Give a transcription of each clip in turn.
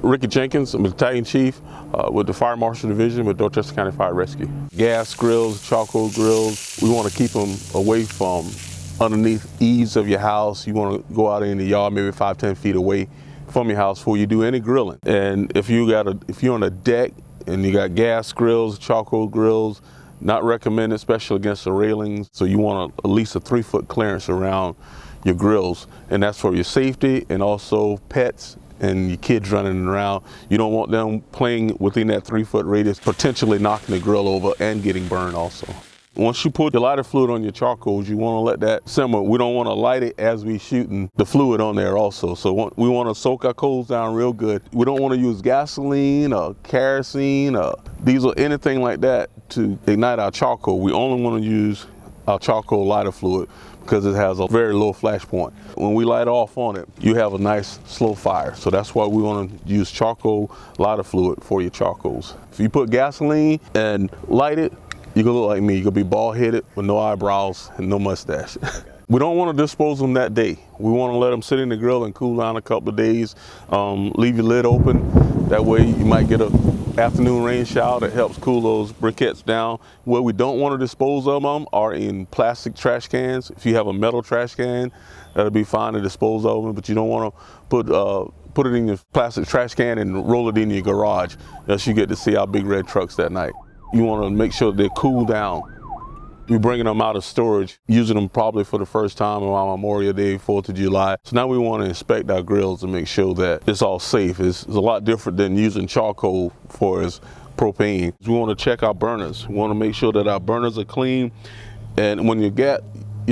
Rickie Jenkins, I'm a battalion chief with the Fire Marshal Division with Dorchester County Fire Rescue. Gas grills, charcoal grills, we want to keep them away from underneath eaves of your house. You want to go out in the yard maybe 5-10 feet away from your house before you do any grilling. And if you're on a deck and you got gas grills, charcoal grills, not recommended, especially against the railings. So you want at least a 3-foot clearance around your grills, and that's for your safety and also pets and your kids running around. You don't want them playing within that 3-foot radius, potentially knocking the grill over and getting burned also. Once you put the lighter fluid on your charcoals, you want to let that simmer. We don't want to light it as we shooting the fluid on there also. So we want to soak our coals down real good. We don't want to use gasoline or kerosene or diesel, anything like that to ignite our charcoal. We only want to use our charcoal lighter fluid because it has a very low flash point. When we light off on it, you have a nice slow fire. So that's why we want to use charcoal lighter fluid for your charcoals. If you put gasoline and light it, you're gonna look like me. You're gonna be bald-headed with no eyebrows and no mustache. We don't want to dispose them that day. We want to let them sit in the grill and cool down a couple of days. Leave your lid open. That way you might get an afternoon rain shower that helps cool those briquettes down. Where we don't want to dispose of them are in plastic trash cans. If you have a metal trash can, that'll be fine to dispose of them, but you don't want to put it in your plastic trash can and roll it in your garage, unless you get to see our big red trucks that night. You want to make sure they're cooled down. We're bringing them out of storage, using them probably for the first time around Memorial Day, 4th of July. So now we want to inspect our grills to make sure that it's all safe. It's a lot different than using charcoal for as propane. We want to check our burners. We want to make sure that our burners are clean. And when your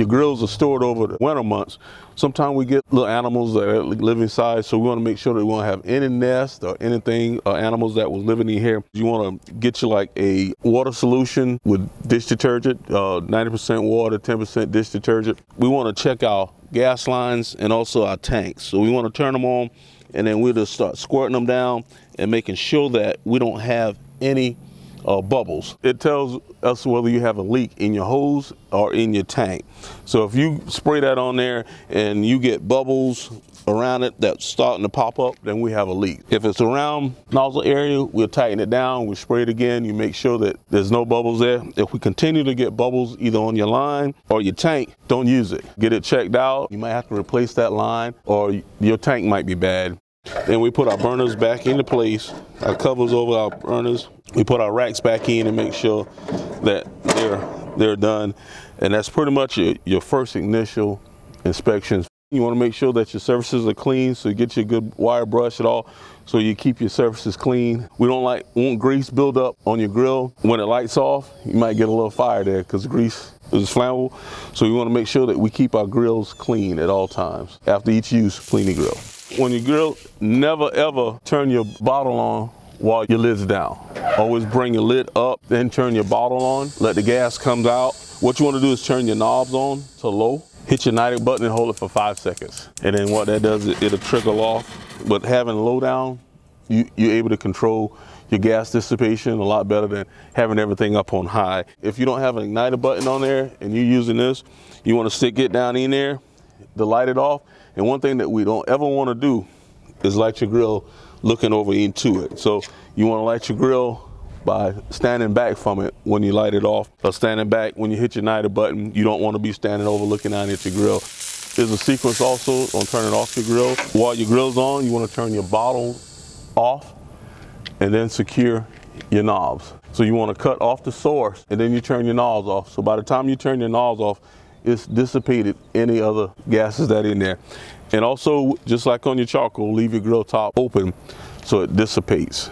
grills are stored over the winter months, sometimes we get little animals that live inside, so we want to make sure that we won't have any nest or anything, animals that was living in here. You want to get you like a water solution with dish detergent, 90% water, 10% dish detergent. We want to check our gas lines and also our tanks. So we want to turn them on, and then we'll just start squirting them down and making sure that we don't have any bubbles. It tells us whether you have a leak in your hose or in your tank. So if you spray that on there and you get bubbles around it that's starting to pop up, then we have a leak. If it's around nozzle area, we'll tighten it down, we spray it again, you make sure that there's no bubbles there. If we continue to get bubbles either on your line or your tank, don't use it. Get it checked out. You might have to replace that line, or your tank might be bad. Then we put our burners back into place, our covers over our burners. We put our racks back in and make sure that they're done. And that's pretty much your first initial inspections. You want to make sure that your surfaces are clean, so you get your good wire brush and all, so you keep your surfaces clean. We don't want grease build up on your grill. When it lights off, you might get a little fire there because the grease is flammable. So we want to make sure that we keep our grills clean at all times. After each use, clean the grill. When you grill, never ever turn your bottle on while your lid's down. Always bring your lid up, then turn your bottle on. Let the gas come out. What you want to do is turn your knobs on to low. Hit your igniting button and hold it for 5 seconds. And then what that does, it'll trickle off. But having low down, you're able to control your gas dissipation a lot better than having everything up on high. If you don't have an igniter button on there and you're using this, you want to stick it down in there to light it off. And one thing that we don't ever want to do is light your grill looking over into it. So you want to light your grill by standing back from it when you light it off, or standing back when you hit your igniter button. You don't want to be standing over looking down at your grill. There's a sequence also on turning off your grill. While your grill's on, you want to turn your bottle off and then secure your knobs. So you want to cut off the source and then you turn your knobs off. So by the time you turn your knobs off, it's dissipated any other gases that are in there. And also, just like on your charcoal, leave your grill top open so it dissipates.